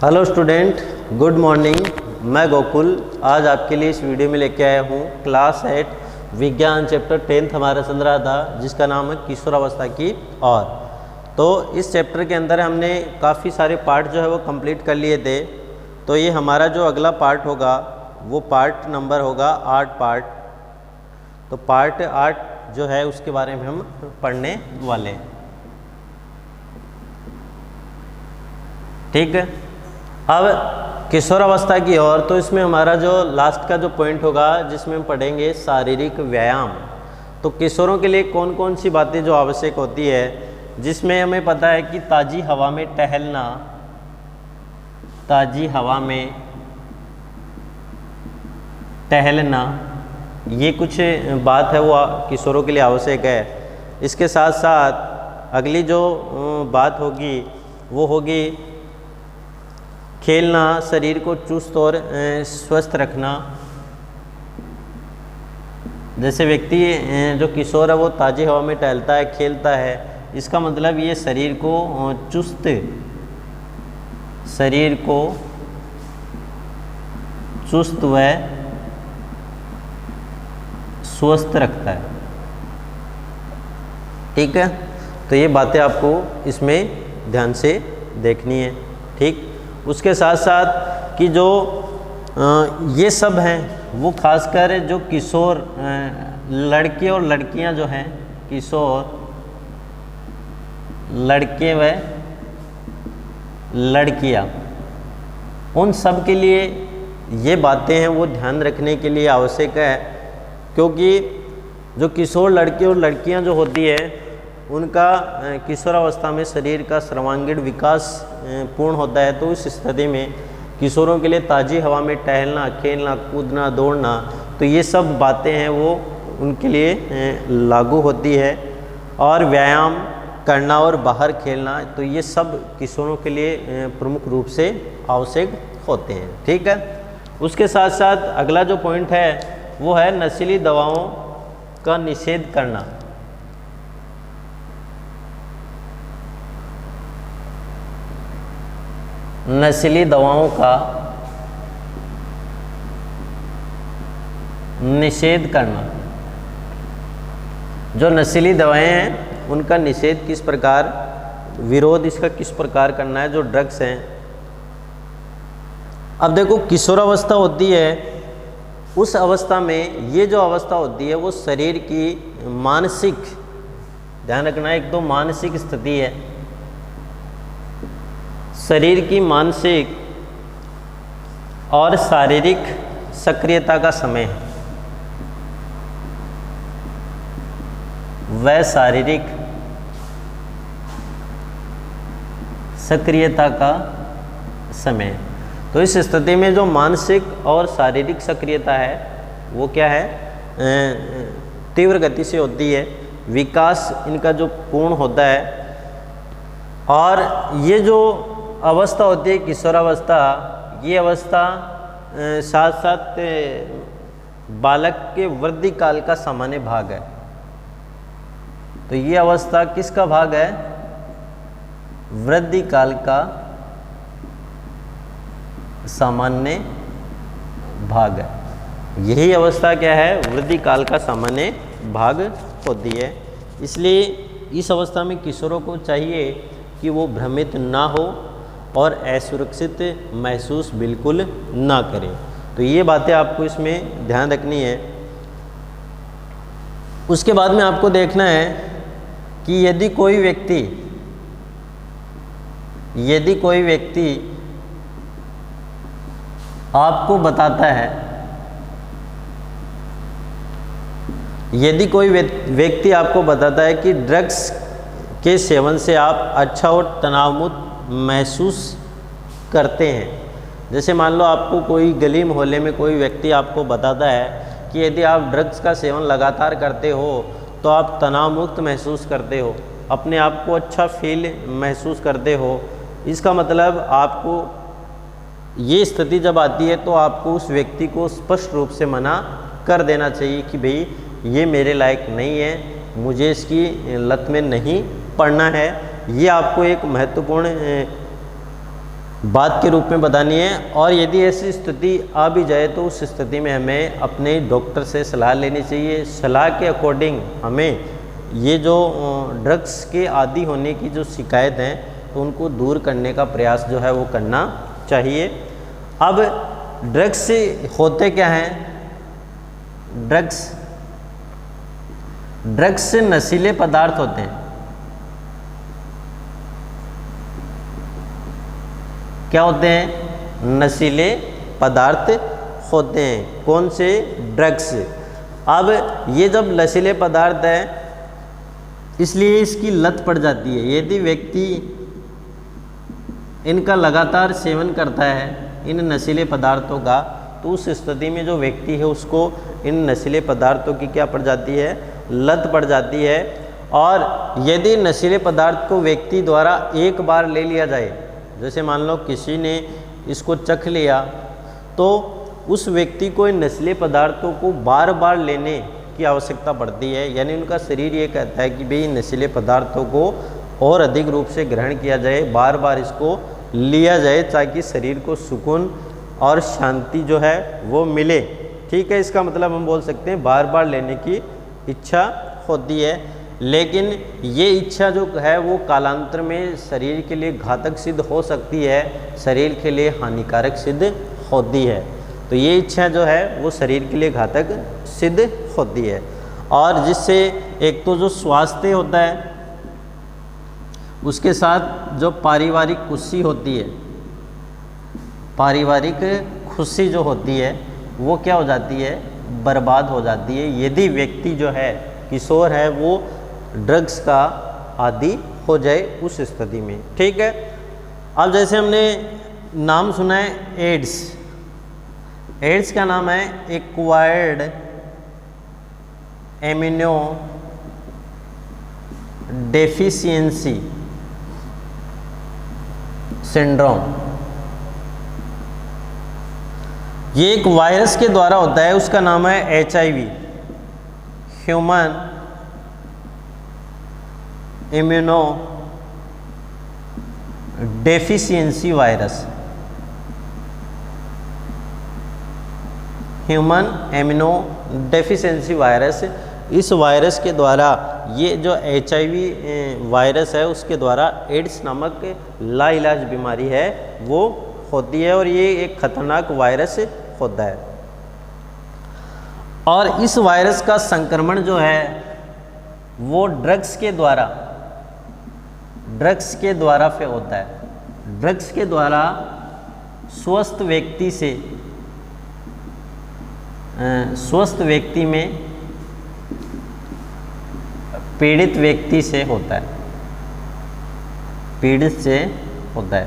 Hello student, good morning. मैं गोकुल आज आपके लिए इस वीडियो में लेके आया हूँ क्लास 8 विज्ञान चैप्टर 10th हमारा चल रहा था, जिसका नाम है किशोरावस्था की ओर। तो इस चैप्टर के अंदर हमने काफ़ी सारे पार्ट जो है वो कंप्लीट कर लिए थे। तो ये हमारा जो अगला पार्ट होगा वो पार्ट नंबर होगा 8 पार्ट। तो पार्ट 8 जो है उसके बारे में हम पढ़ने वाले हैं। ठीक है, अब किशोरावस्था की ओर। तो इसमें हमारा जो लास्ट का जो पॉइंट होगा जिसमें हम पढ़ेंगे शारीरिक व्यायाम। तो किशोरों के लिए कौन कौन सी बातें जो आवश्यक होती है, जिसमें हमें पता है कि ताज़ी हवा में टहलना, ताज़ी हवा में टहलना, ये कुछ बात है वो किशोरों के लिए आवश्यक है। इसके साथ साथ अगली जो बात होगी वो होगी खेलना, शरीर को चुस्त और स्वस्थ रखना। जैसे व्यक्ति जो किशोर है वो ताज़ी हवा में टहलता है, खेलता है, इसका मतलब ये शरीर को चुस्त, शरीर को चुस्त व स्वस्थ रखता है। ठीक है, तो ये बातें आपको इसमें ध्यान से देखनी है। ठीक, उसके साथ साथ कि जो ये सब हैं वो खासकर जो किशोर लड़के और लड़कियां जो हैं, किशोर लड़के व लड़कियां, उन सब के लिए ये बातें हैं वो ध्यान रखने के लिए आवश्यक है। क्योंकि जो किशोर लड़के और लड़कियां जो होती है उनका किशोरावस्था में शरीर का सर्वांगीण विकास पूर्ण होता है। तो इस स्थिति में किशोरों के लिए ताज़ी हवा में टहलना, खेलना, कूदना, दौड़ना, तो ये सब बातें हैं वो उनके लिए लागू होती है। और व्यायाम करना और बाहर खेलना, तो ये सब किशोरों के लिए प्रमुख रूप से आवश्यक होते हैं। ठीक है, उसके साथ साथ अगला जो पॉइंट है वो है नशीली दवाओं का निषेध करना। नशीली दवाओं का निषेध करना। जो नशीली दवाएं हैं उनका निषेध किस प्रकार, विरोध इसका किस प्रकार करना है। जो ड्रग्स हैं, अब देखो किशोरावस्था होती है, उस अवस्था में ये जो अवस्था होती है वो शरीर की मानसिक, ध्यान रखना, एक तो मानसिक स्थिति है, शरीर की मानसिक और शारीरिक सक्रियता का समय है। वह शारीरिक सक्रियता का समय। तो इस स्थिति में जो मानसिक और शारीरिक सक्रियता है वो क्या है, तीव्र गति से होती है, विकास इनका जो पूर्ण होता है। और ये जो अवस्था होती है किशोरावस्था, ये अवस्था साथ साथ बालक के वृद्धि काल का सामान्य भाग है। तो ये अवस्था किसका भाग है, वृद्धि काल का सामान्य भाग है। यही अवस्था क्या है, वृद्धि काल का सामान्य भाग होती है। इसलिए इस अवस्था में किशोरों को चाहिए कि वो भ्रमित ना हो और असुरक्षित महसूस बिल्कुल ना करें। तो ये बातें आपको इसमें ध्यान रखनी है। उसके बाद में आपको देखना है कि यदि कोई व्यक्ति आपको बताता है, यदि कोई व्यक्ति आपको बताता है कि ड्रग्स के सेवन से आप अच्छा और तनावमुक्त महसूस करते हैं। जैसे मान लो आपको कोई गली मोहल्ले में कोई व्यक्ति आपको बताता है कि यदि आप ड्रग्स का सेवन लगातार करते हो तो आप तनाव मुक्त महसूस करते हो, अपने आप को अच्छा फील महसूस करते हो। इसका मतलब आपको ये स्थिति जब आती है तो आपको उस व्यक्ति को स्पष्ट रूप से मना कर देना चाहिए कि भाई ये मेरे लायक नहीं है, मुझे इसकी लत में नहीं पड़ना है। ये आपको एक महत्वपूर्ण बात के रूप में बतानी है। और यदि ऐसी स्थिति आ भी जाए तो उस स्थिति में हमें अपने डॉक्टर से सलाह लेनी चाहिए। सलाह के अकॉर्डिंग हमें ये जो ड्रग्स के आदी होने की जो शिकायत हैं तो उनको दूर करने का प्रयास जो है वो करना चाहिए। अब ड्रग्स से होते क्या हैं? ड्रग्स से नशीले पदार्थ होते हैं। क्या होते हैं? नशीले पदार्थ होते हैं। कौन से? ड्रग्स। अब ये जब नशीले पदार्थ है इसलिए इसकी लत पड़ जाती है। यदि व्यक्ति इनका लगातार सेवन करता है इन नशीले पदार्थों का, तो उस स्थिति में जो व्यक्ति है उसको इन नशीले पदार्थों की क्या पड़ जाती है? लत पड़ जाती है। और यदि नशीले पदार्थ को व्यक्ति द्वारा एक बार ले लिया जाए, जैसे मान लो किसी ने इसको चख लिया, तो उस व्यक्ति को इन नशीले पदार्थों को बार बार लेने की आवश्यकता पड़ती है। यानी उनका शरीर ये कहता है कि भाई नशीले पदार्थों को और अधिक रूप से ग्रहण किया जाए, बार बार इसको लिया जाए ताकि शरीर को सुकून और शांति जो है वो मिले। ठीक है, इसका मतलब हम बोल सकते हैं बार बार लेने की इच्छा होती है। लेकिन ये इच्छा जो है वो कालांतर में शरीर के लिए घातक सिद्ध हो सकती है, शरीर के लिए हानिकारक सिद्ध होती है। तो ये इच्छा जो है वो शरीर के लिए घातक सिद्ध होती है। और जिससे एक तो जो स्वास्थ्य होता है उसके साथ जो पारिवारिक खुशी होती है, पारिवारिक खुशी जो होती है वो क्या हो जाती है? बर्बाद हो जाती है। यदि व्यक्ति जो है किशोर है वो ड्रग्स का आदी हो जाए उस स्थिति में। ठीक है, अब जैसे हमने नाम सुना है एड्स। एड्स का नाम है एक्वायर्ड एमिनो डेफिशिएंसी सिंड्रोम। ये एक वायरस के द्वारा होता है, उसका नाम है HIV, human immuno deficiency virus. Human immuno deficiency virus, इस वायरस के द्वारा, ये जो HIV वायरस है उसके द्वारा एड्स नामक लाइलाज बीमारी है वो होती है। और ये एक खतरनाक वायरस होता है। और इस वायरस का संक्रमण जो है वो ड्रग्स के द्वारा फिर होता है। ड्रग्स के द्वारा स्वस्थ व्यक्ति में पीड़ित व्यक्ति से होता है, पीड़ित से होता है।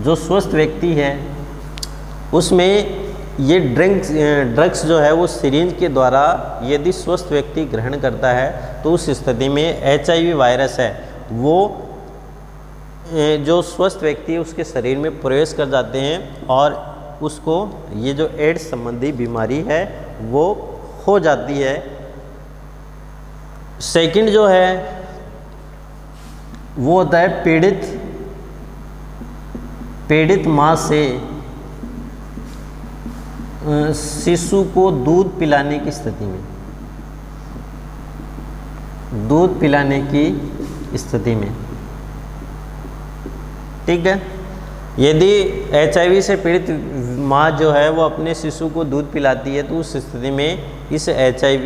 जो स्वस्थ व्यक्ति है उसमें ये ड्रग्स जो है वो सिरिंज के द्वारा यदि स्वस्थ व्यक्ति ग्रहण करता है तो उस स्थिति में HIV वायरस है वो जो स्वस्थ व्यक्ति है उसके शरीर में प्रवेश कर जाते हैं और उसको ये जो एड्स संबंधी बीमारी है वो हो जाती है। सेकंड जो है वो होता है पीड़ित माँ से शिशु को दूध पिलाने की स्थिति में, दूध पिलाने की स्थिति में। ठीक है, यदि HIV से पीड़ित माँ जो है वो अपने शिशु को दूध पिलाती है तो उस स्थिति में इस HIV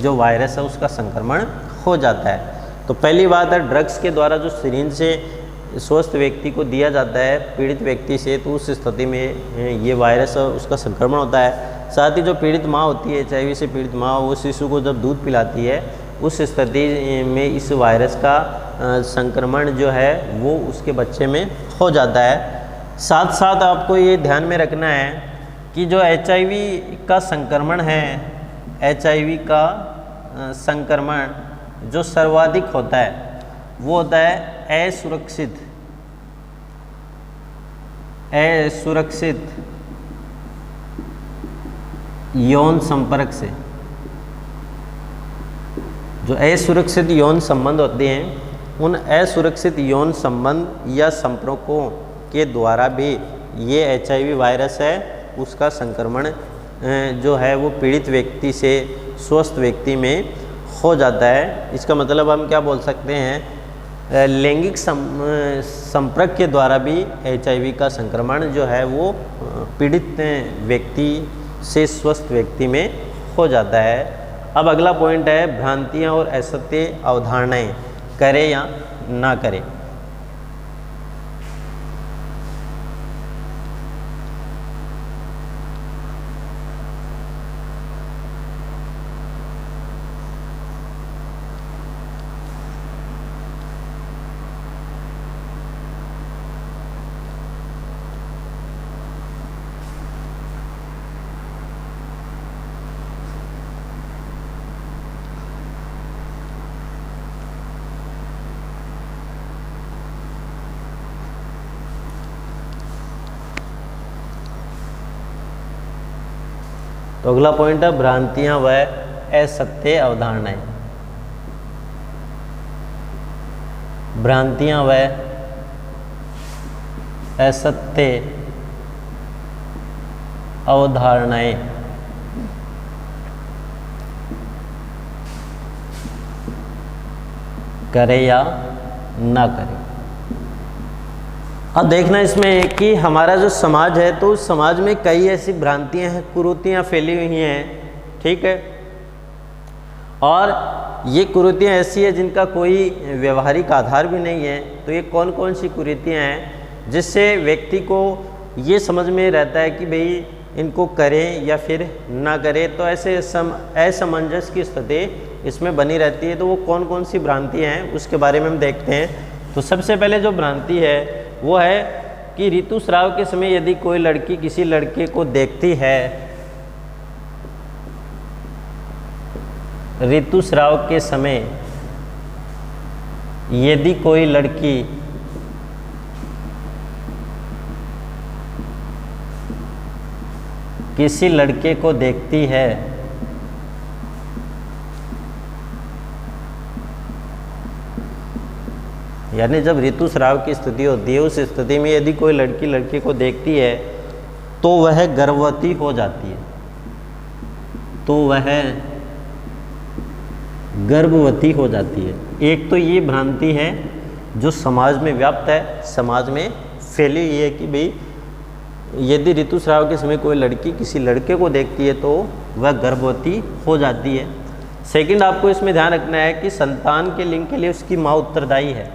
जो वायरस है उसका संक्रमण हो जाता है। तो पहली बात है ड्रग्स के द्वारा जो सिरिंज से स्वस्थ व्यक्ति को दिया जाता है पीड़ित व्यक्ति से, तो उस स्थिति में ये वायरस उसका संक्रमण होता है। साथ ही जो पीड़ित माँ होती है HIV से पीड़ित माँ, वो शिशु को जब दूध पिलाती है उस स्थिति में इस वायरस का संक्रमण जो है वो उसके बच्चे में हो जाता है। साथ साथ आपको ये ध्यान में रखना है कि जो HIV का संक्रमण है, HIV का संक्रमण जो सर्वाधिक होता है वो होता है असुरक्षित यौन संपर्क से। जो असुरक्षित यौन संबंध होते हैं उन असुरक्षित यौन संबंध या संपर्कों के द्वारा भी ये HIV वायरस है उसका संक्रमण जो है वो पीड़ित व्यक्ति से स्वस्थ व्यक्ति में हो जाता है। इसका मतलब हम क्या बोल सकते हैं, लैंगिक संपर्क के द्वारा भी HIV का संक्रमण जो है वो पीड़ित व्यक्ति से स्वस्थ व्यक्ति में हो जाता है। अब अगला पॉइंट है भ्रांतियाँ और असत्य अवधारणाएं, करें या ना करें। तो अगला पॉइंट है भ्रांतियां व असत्य अवधारणाएं। भ्रांतियां व असत्य अवधारणाएं, करें या ना करें। अब देखना इसमें कि हमारा जो समाज है तो उस समाज में कई ऐसी भ्रांतियां हैं, कुरीतियां फैली हुई हैं, ठीक है। और ये कुरीतियां ऐसी है जिनका कोई व्यवहारिक आधार भी नहीं है। तो ये कौन कौन सी कुरीतियां हैं जिससे व्यक्ति को ये समझ में रहता है कि भाई इनको करें या फिर ना करें, तो ऐसे असमंजस की स्थिति इसमें बनी रहती है। तो वो कौन कौन सी भ्रांतियाँ हैं उसके बारे में हम देखते हैं। तो सबसे पहले जो भ्रांति है वो है कि ऋतुस्राव के समय यदि कोई लड़की किसी लड़के को देखती है, ऋतुस्राव के समय यदि कोई लड़की किसी लड़के को देखती है यानी जब ऋतुस्राव की स्थिति होती है उस स्थिति में यदि कोई लड़की लड़के को देखती है तो वह गर्भवती हो जाती है, तो वह गर्भवती हो जाती है। एक तो ये भ्रांति है जो समाज में व्याप्त है, समाज में फैली हुई है कि भाई यदि ऋतुस्राव के समय कोई लड़की किसी लड़के को देखती है तो वह गर्भवती हो जाती है। सेकंड, आपको इसमें ध्यान रखना है कि संतान के लिंग के लिए उसकी माँ उत्तरदायी है।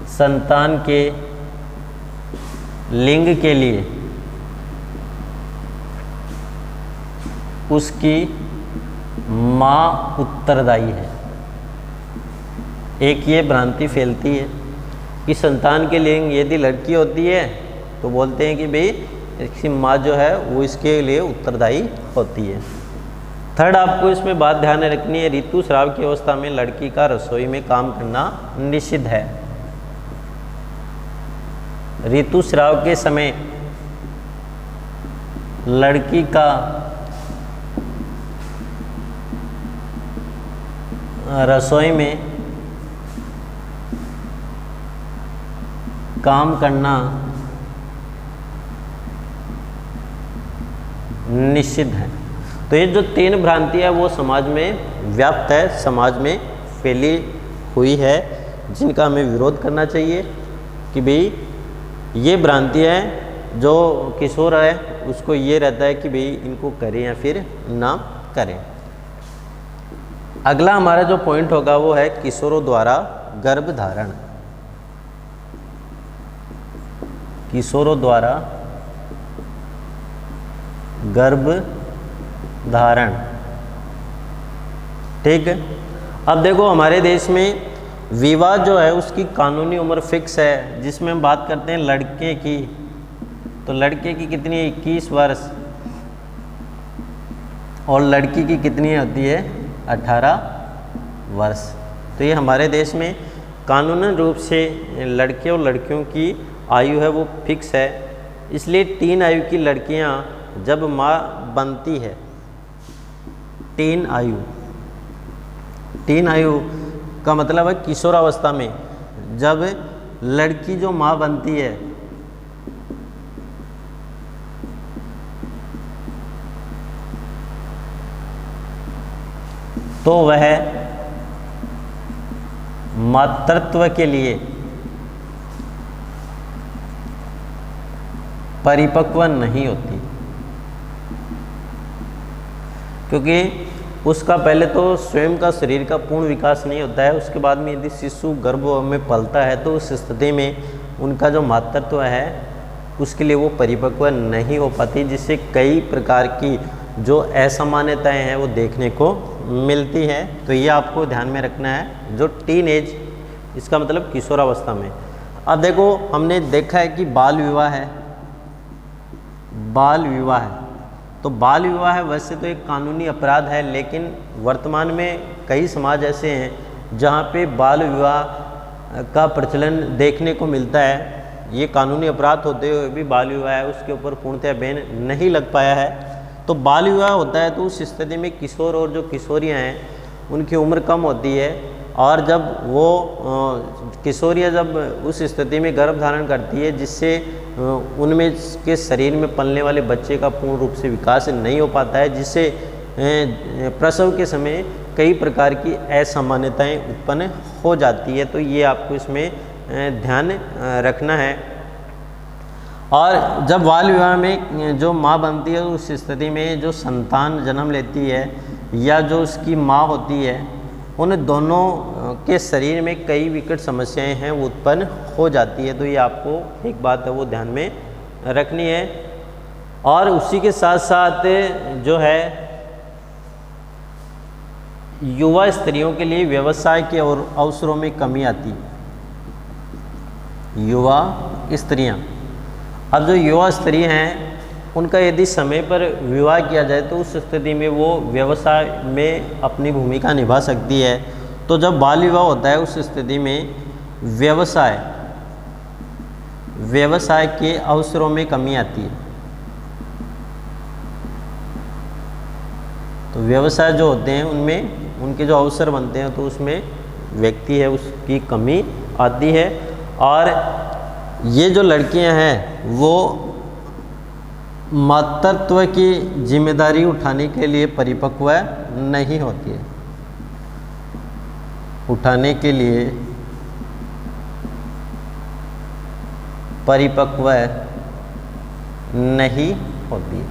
संतान के लिंग के लिए उसकी माँ उत्तरदायी है। एक ये भ्रांति फैलती है कि संतान के लिंग यदि लड़की होती है तो बोलते हैं कि भाई इसकी माँ जो है वो इसके लिए उत्तरदायी होती है। थर्ड, आपको इसमें बात ध्यान में रखनी है, ऋतुस्राव की अवस्था में लड़की का रसोई में काम करना निषिद्ध है। ऋतुस्राव के समय लड़की का रसोई में काम करना निषिद्ध है। तो ये जो तीन भ्रांतियाँ वो समाज में व्याप्त है, समाज में फैली हुई है, जिनका हमें विरोध करना चाहिए कि भाई ये भ्रांतियाँ जो किशोर है उसको ये रहता है कि भाई इनको करें या फिर ना करें। अगला हमारा जो पॉइंट होगा वो है किशोरों द्वारा गर्भधारण। किशोरों द्वारा गर्भधारण, ठीक है। अब देखो हमारे देश में विवाह जो है उसकी कानूनी उम्र फिक्स है, जिसमें हम बात करते हैं लड़के की, तो लड़के की कितनी है 21 वर्ष और लड़की की कितनी होती है 18 वर्ष। तो ये हमारे देश में कानूनन रूप से लड़के और लड़कियों की आयु है वो फिक्स है। इसलिए 3 आयु की लड़कियां जब माँ बनती है, 3 आयु का मतलब है किशोरावस्था में जब लड़की जो माँ बनती है तो वह मातृत्व के लिए परिपक्व नहीं होती, क्योंकि उसका पहले तो स्वयं का शरीर का पूर्ण विकास नहीं होता है। उसके बाद में यदि शिशु गर्भ में पलता है तो उस स्थिति में उनका जो मातृत्व है उसके लिए वो परिपक्व नहीं हो पाती, जिससे कई प्रकार की जो असामान्यताएं हैं वो देखने को मिलती है। तो ये आपको ध्यान में रखना है। जो टीन एज, इसका मतलब किशोरावस्था में। अब देखो, हमने देखा है कि बाल विवाह है, बाल विवाह है, तो बाल विवाह वैसे तो एक कानूनी अपराध है, लेकिन वर्तमान में कई समाज ऐसे हैं जहाँ पे बाल विवाह का प्रचलन देखने को मिलता है। ये कानूनी अपराध होते हुए भी बाल विवाह है उसके ऊपर पूर्णतः बैन नहीं लग पाया है। तो बाल विवाह होता है तो उस स्थिति में किशोर और जो किशोरियाँ हैं उनकी उम्र कम होती है, और जब वो किशोरियाँ जब उस स्थिति में गर्भ धारण करती है जिससे उनमें के शरीर में पलने वाले बच्चे का पूर्ण रूप से विकास नहीं हो पाता है, जिससे प्रसव के समय कई प्रकार की असामान्यताएं उत्पन्न हो जाती है। तो ये आपको इसमें ध्यान रखना है। और जब बाल विवाह में जो माँ बनती है उस स्थिति में जो संतान जन्म लेती है या जो उसकी माँ होती है, उन दोनों के शरीर में कई विकट समस्याएं हैं वो उत्पन्न हो जाती है। तो ये आपको एक बात है वो ध्यान में रखनी है। और उसी के साथ साथ जो है युवा स्त्रियों के लिए व्यवसाय के और अवसरों में कमी आती है। युवा स्त्रियां, अब जो युवा स्त्री हैं उनका यदि समय पर विवाह किया जाए तो उस स्थिति में वो व्यवसाय में अपनी भूमिका निभा सकती है। तो जब बाल विवाह होता है उस स्थिति में व्यवसाय के अवसरों में कमी आती है। तो व्यवसाय जो होते हैं उनमें उनके जो अवसर बनते हैं तो उसमें व्यक्ति है उसकी कमी आती है। और ये जो लड़कियां हैं वो मातृत्व की जिम्मेदारी उठाने के लिए परिपक्व नहीं होती है, उठाने के लिए परिपक्व नहीं होती है।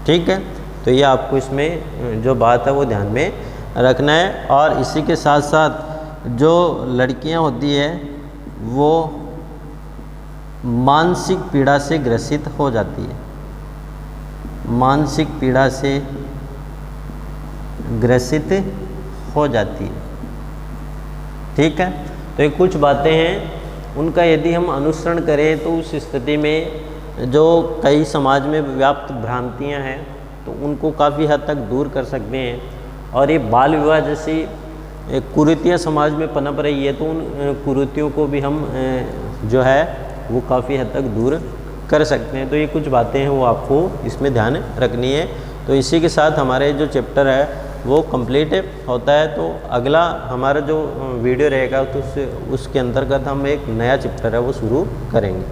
ठीक है, तो ये आपको इसमें जो बात है वो ध्यान में रखना है। और इसी के साथ साथ जो लड़कियां होती है वो मानसिक पीड़ा से ग्रसित हो जाती है, मानसिक पीड़ा से ग्रसित हो जाती है। ठीक है, तो ये कुछ बातें हैं उनका यदि हम अनुसरण करें तो उस स्थिति में जो कई समाज में व्याप्त भ्रांतियां हैं तो उनको काफ़ी हद तक दूर कर सकते हैं। और ये बाल विवाह जैसी कुरीतियाँ समाज में पनप रही है तो उन कुरीतियों को भी हम जो है वो काफ़ी हद तक दूर कर सकते हैं। तो ये कुछ बातें हैं वो आपको इसमें ध्यान रखनी है। तो इसी के साथ हमारे जो चैप्टर है वो कंप्लीट होता है। तो अगला हमारा जो वीडियो रहेगा तो उसके अंतर्गत हम एक नया चैप्टर है वो शुरू करेंगे।